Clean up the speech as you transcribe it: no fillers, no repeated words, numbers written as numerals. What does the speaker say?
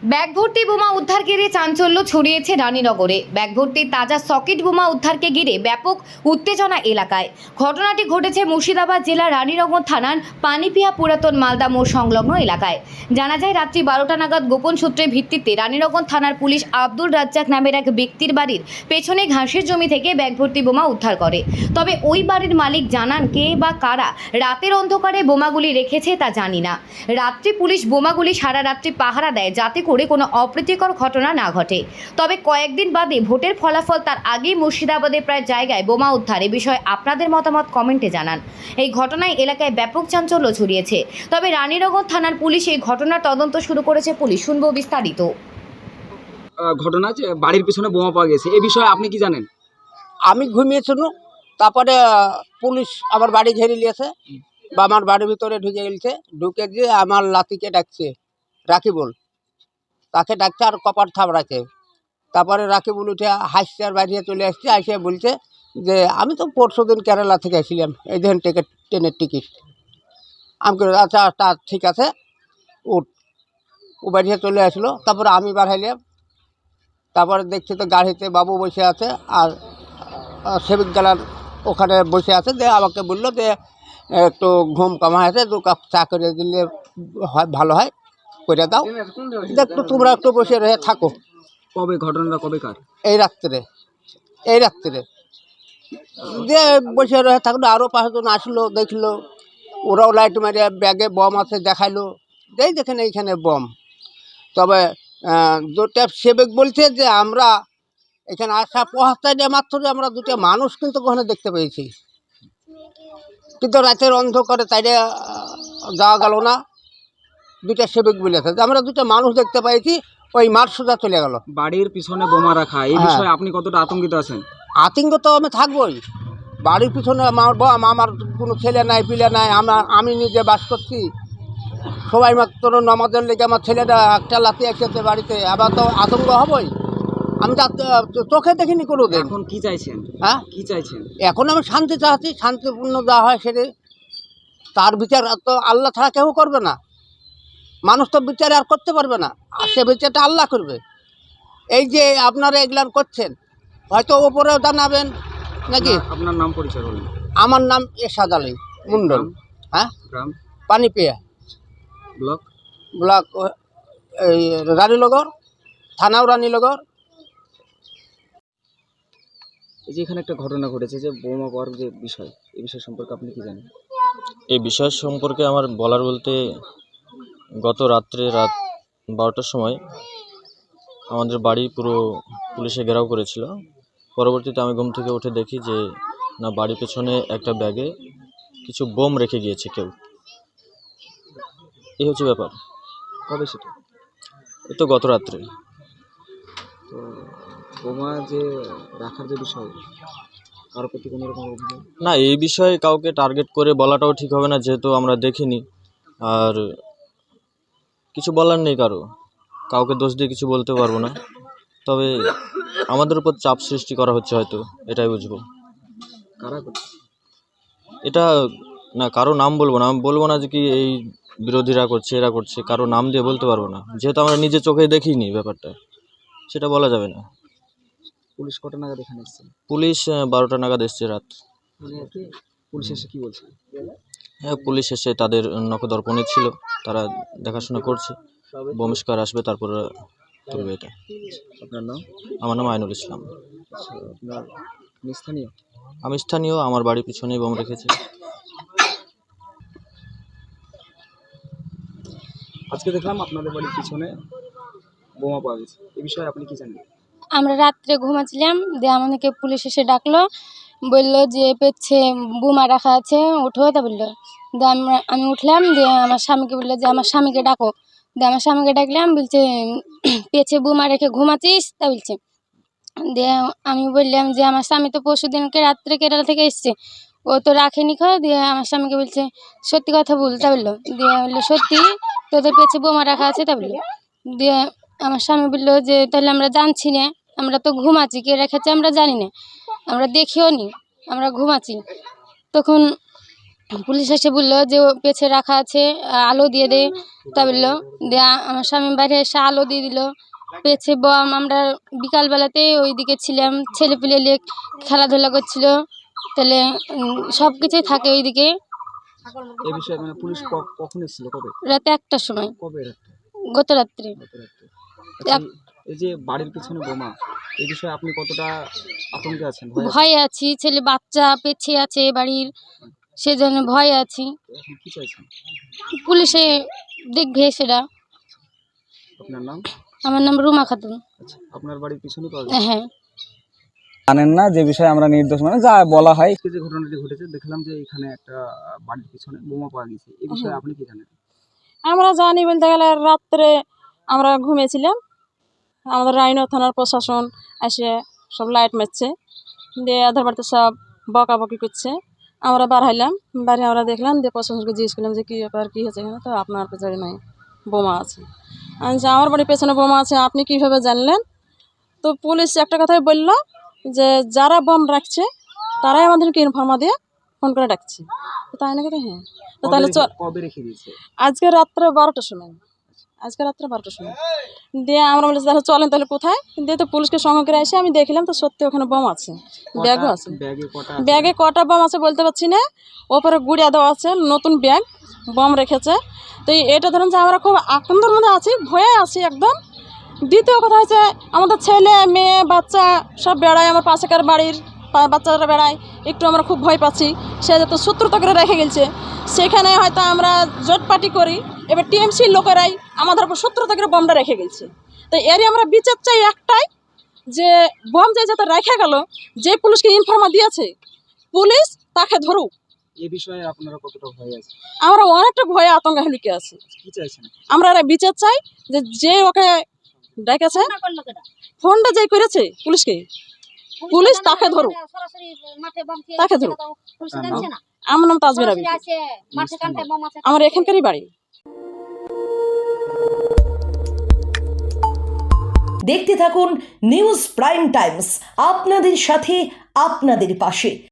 Bag ভর্তি বোমা উদ্ধার ঘিরে চাঞ্চল্য ছড়িয়েছে রানীনগরে। ব্যাগ ভর্তি তাজা সকেট বোমা উদ্ধারকে ঘিরে ব্যাপক উত্তেজনা এলাকায়। ঘটনাটি ঘটেছে মুর্শিদাবাদ জেলার রানীনগর থানার পানিপিয়া পুরাতন মালদা মোড় সংলগ্ন এলাকায়। জানা যায় রাত্রি 12টা নাগাদ গোপন সূত্রের ভিত্তিতে রানীনগর থানার পুলিশ আব্দুল রাজ্জাক নামের এক ব্যক্তির বাড়ির পেছনে ঘাসের জমি থেকে ব্যাগ ভর্তি বোমা উদ্ধার করে। তবে ওই বাড়ির মালিক জানান কে বা কারা রাতের অন্ধকারে বোমাগুলি রেখেছে তা জানি না। রাত্রি পুলিশ বোমাগুলি সারা রাত্রি পাহারা দেয় যাতে করে কোনো অপ্রীতিকর ঘটনা না ঘটে। তবে কয়েকদিন বাদে ভোটের ফলাফল তার আগেই মুর্শিদাবাদে প্রায় জায়গায় বোমা উদ্ধার। এ বিষয়ে আপনাদের মতামত কমেন্টে জানান। এই ঘটনায় এলাকায় ব্যাপক চাঞ্চল্য ছড়িয়েছে। তবে রানীনগর থানার পুলিশ এই ঘটনার তদন্ত শুরু করেছে। পুলিশ শুনবো বিস্তারিত। ঘটনা যে বাড়ির পিছনে বোমা পাওয়া গেছে, এই বিষয়ে আপনি কি জানেন? আমি ঘুমিয়েছিল, তারপরে পুলিশ আমার বাড়ি ঘেরে নিয়েছে বা আমার বাড়ির ভিতরে ঢুকে গেছে। ঢুকে দিয়ে আমার লাতিকে ডাকছে, রাকিবুল তাকে ডাকছে আর কপার থাপড়াচ্ছে। তারপরে রাকিবুল উঠে হাসছে আর বাইরে চলে আসছে। এসে বলছে যে আমি তো পরশুদিন কেরালা থেকে আসছিলাম, এই দেখেন ট্রেনের টিকিট। আমি আচ্ছা তা ঠিক আছে উঠ। ও বাইরে চলে আসলো। তারপরে আমি বাড়াইলাম। তারপরে দেখছি তো গাড়িতে বাবু বসে আছে আর সেবিক গেলার ওখানে বসে আছে। দিয়ে আমাকে বললো যে একটু ঘুম কমা আছে, 2 কাপ চা করে দিলে হয়, ভালো হয়, করে দাও। একটু তোমরা একটু বসে রয়ে থাকো। কবে ঘটনাটা কবেকার? এই রাত্রে দিয়ে বসে রয়ে থাকলো। আরও 5 জন আসলো, দেখলো। ওরাও লাইট মারিয়ে ব্যাগে বম আছে দেখাইলো। দেখেন এইখানে বম। তবে দুটা সেবক বলছে যে আমরা এখানে আসা 75 মাত্র আমরা 2টা মানুষ কিন্তু ওখানে দেখতে পেয়েছি, কিন্তু রাতের অন্ধকারে তাইলে যাওয়া গেল না। 2টা সেবক বলেছে যে আমরা 2টা মানুষ দেখতে পেয়েছি, ওই মাঠ সোজা চলে গেল। বাড়ির পিছনে বোমা রাখা, এই হ্যাঁ। বিষয়ে আপনি কতটা আতঙ্কিত আছেন? আতঙ্ক তো আমি থাকবোই। বাড়ির পিছনে আমার কোনো ছেলে নাই পিলে নাই, আমি নিজে বাস করছি। সবাই মাত্র নামাজের লেগে আমার ছেলেটা একটা লাথি এসেছে বাড়িতে, আবার তো আতঙ্ক হবই। আমি তো চোখে দেখিনি কোনো দিন। এখন কি চাইছেন? হ্যাঁ, কি চাইছেন? এখন আমি শান্তি চাচ্ছি, শান্তিপূর্ণ যা হয় সেটা। তার বিচার তো আল্লাহ ছাড়া কেউ করবে না। মানুষ তো বিচার আর করতে পারবে না, আর সে বিচারটা আল্লাহ করবে। এই যে আপনারা এগুলান করছেন, হয়তো ওপরেও জানাবেন নাকি। আপনার নাম পরিচয় বলুন। আমার নাম এরশাদ আলী মন্ডল। হ্যাঁ, গ্রাম? পানিপিয়া ব্লক? ব্লক এই রানীনগর, থানাও রানীনগর। এই যে এখানে একটা ঘটনা ঘটেছে যে বোমা পাওয়ার যে বিষয়, এই বিষয় সম্পর্কে আপনি কি জানেন? এই বিষয় সম্পর্কে আমার বলার বলতে, গত রাত 12টার সময় আমাদের বাড়ি পুরো পুলিশে ঘেরাও করেছিল। পরবর্তীতে আমি ঘুম থেকে উঠে দেখি যে না, বাড়ির পেছনে একটা ব্যাগে কিছু বোম রেখে গিয়েছে কেউ। এই হচ্ছে ব্যাপার। কবে সেটা? এই তো গত রাত্রে। তো বোমা যে রাখার যে বিষয়, কারোর প্রতি কোনো রকম অভিযোগ? না, এই বিষয়ে কাউকে টার্গেট করে বলাটাও ঠিক হবে না, যেহেতু আমরা দেখিনি। আর কিছু বলার নেই, কাউকে দোষ দিয়ে কিছু বলতে পারবো না। তবে আমাদের উপর চাপ সৃষ্টি করা হচ্ছে, হয়তো এটাই বুঝবো। কারা করছে? এটা না, কারো নাম বলবো না যে কি এই বিরোধীরা করছে, এরা করছে, কারো নাম দিয়ে বলতে পারবো না, যেহেতু আমরা নিজে চোখে দেখিনি ব্যাপারটা, সেটা বলা যাবে না। পুলিশ কটা নাগাদ এখানে এসছে? পুলিশ 12টা নাগাদ এসছে রাত। মানে পুলিশ এসে কি বলছে? হ্যাঁ, পুলিশ এসে তাদের নখদর্পণে ছিল, তারা দেখাশোনা করছে। বহিষ্কার আসবে, তারপরে তুলবে এটা। আপনার নাম? আমার নাম আইনুল ইসলাম। আচ্ছা, আপনার স্থানীয়? আমি স্থানীয়, আমার বাড়ির পিছনেই বোম রেখেছে। আজকে দেখলাম আপনাদের বাড়ির পিছনে বোমা পাওয়া গেছে, এই বিষয়ে আপনি কি জানেন? আমরা রাত্রে ঘুমাচ্ছিলাম, দিয়ে আমাদেরকে পুলিশ এসে ডাকলো, বললো যে পেছে বোমা রাখা আছে, উঠো। তা বললো, দিয়ে আমি উঠলাম। দিয়ে আমার স্বামীকে বললো যে আমার স্বামীকে ডাকো। দিয়ে আমার স্বামীকে ডাকলাম, বলছে পেছে বোমা রেখে ঘুমাচ্ছিস, তা বলছে। দিয়ে আমি বললাম যে আমার স্বামী তো পরশুদিনকে রাত্রে কেরালা থেকে এসছে, ও তো রাখেনি খো। দিয়ে আমার স্বামীকে বলছে সত্যি কথা বল। তা বললো, দিয়ে বললো সত্যি তোদের পেছে বোমা রাখা আছে। তা বললো, দিয়ে আমার স্বামী বললো যে তাহলে আমরা জানছি না, আমরা তো ঘুমাচ্ছি, কে রেখেছে আমরা জানি না, আমরা দেখিও নি, আমরা ঘুমাচ্ছি। তখন পুলিশ এসে বললো যে ও পেছে রাখা আছে, আলো দিয়ে দে। তা বললো দিয়ে আমার স্বামী বাইরে এসে আলো দিয়ে দিল। পেছে বম, আমরা বিকালবেলাতে ওইদিকে ছিলাম, ছেলে পেলে খেলাধুলা করছিল, তাহলে সব কিছুই থাকে ওইদিকে। এই বিষয়ে মানে পুলিশ কখন এসেছিল, কবে? রাতে 1টার সময়, কবে রাত্রে? গত রাত্রে। গত রাত্রে। আচ্ছা, এই যে বাড়ির পিছনে বোমা, এই বিষয়ে আপনি কতটা আতঙ্কে আছেন, ভয়ে আছেন? ভয়ে আছি, ছেলে বাচ্চা পেছে আছে বাড়ির, সেজন্য ভয়ে আছি। এখন কি চাইছেন? পুলিশে দেখবে সেটা। আপনার নাম? আমার নাম রুমা খাতুন। আচ্ছা, আপনার বাড়ির পিছনে পাওয়া যায়? হ্যাঁ। জানেন না যে বিষয়ে আমরা নির্দোষ, মানে যা বলা হয়। আজকে যে ঘটনাটি ঘটেছে, দেখলাম যে এখানে একটা বাড়ির পিছনে বোমা পাওয়া গেছে, এই বিষয়ে আপনি কি জানেন? আমরা জানি বলতে গেলে রাত্রে আমরা ঘুমিয়েছিলাম, আমাদের রানীনগর থানার প্রশাসন এসে সব লাইট মারছে, দিয়ে আধার বাড়িতে সব বকাবকি করছে। আমরা বার হইলাম, বাড়ি আমরা দেখলাম, দিয়ে প্রশাসনকে জিজ্ঞেস করলাম যে কী ব্যাপার, কী হয়েছে এখানে। তো আপনার পেছনে নাই বোমা আছে। আমি যে আমার বাড়ির পেছনে বোমা আছে আপনি কীভাবে জানলেন? তো পুলিশ একটা কথাই বললো যে যারা বোম রাখছে তারাই আমাদেরকে ইনফর্মা দিয়ে ফোন করে ডাকছে। তো তাই নাকি? তো হ্যাঁ। তো তাহলে কবে রেখে দিয়েছে? আজকে রাত্রে 12টার সময়, আজকে রাত্রে 12টার সময়। দিয়ে আমরা বলেছি তাহলে চলেন, তাহলে কোথায়? দিয়ে তো পুলিশকে সঙ্গে করে এসে আমি দেখলাম তো সত্যি ওখানে বোম আছে, ব্যাগও আছে। ব্যাগে কটা বোম আছে বলতে পারছি না, ওপরে গুড়িয়া দেওয়া আছে, নতুন ব্যাগ বোম রেখেছে। তো এটা ধরুন যে আমরা খুব আতঙ্কের মধ্যে আছি, ভয়ে আছি একদম। দ্বিতীয় কথা হচ্ছে আমাদের ছেলে মেয়ে বাচ্চা সব বেড়ায়, আমার পাশেকার বাড়ির বাচ্চারা বেড়ায়, একটু আমরা খুব ভয় পাচ্ছি। সে যত শত্রুতা করে রেখে গেছে, সেখানে হয়তো আমরা জোট পার্টি করি, এবার টিএমসির লোকেরাই আমাদের উপর শত্রুতা করে বোমটা রেখে গেছে। তো এরই আমরা বিচার চাই একটাই, যে বোম যে যাতে রেখে গেল, যে পুলিশকে ইনফর্মা দিয়েছে পুলিশ তাকে ধরুক। এই বিষয়ে আপনারা কতটা ভয় আছে? আমরা অনেকটা ভয়ে আতঙ্কে লুকে আছি। কি চাইছেন? আমরা বিচার চাই যে যে ওকে ডেকেছে, ফোনটা যে করেছে পুলিশকে, পুলিশ তাকে ধরুক, তাকে ধরুক। আমার নাম তাজমিরা বিবি, আমার এখানকারই বাড়ি। দেখতে থাকুন নিউজ প্রাইম টাইমস, আপনাদের সাথে আপনাদের পাশে।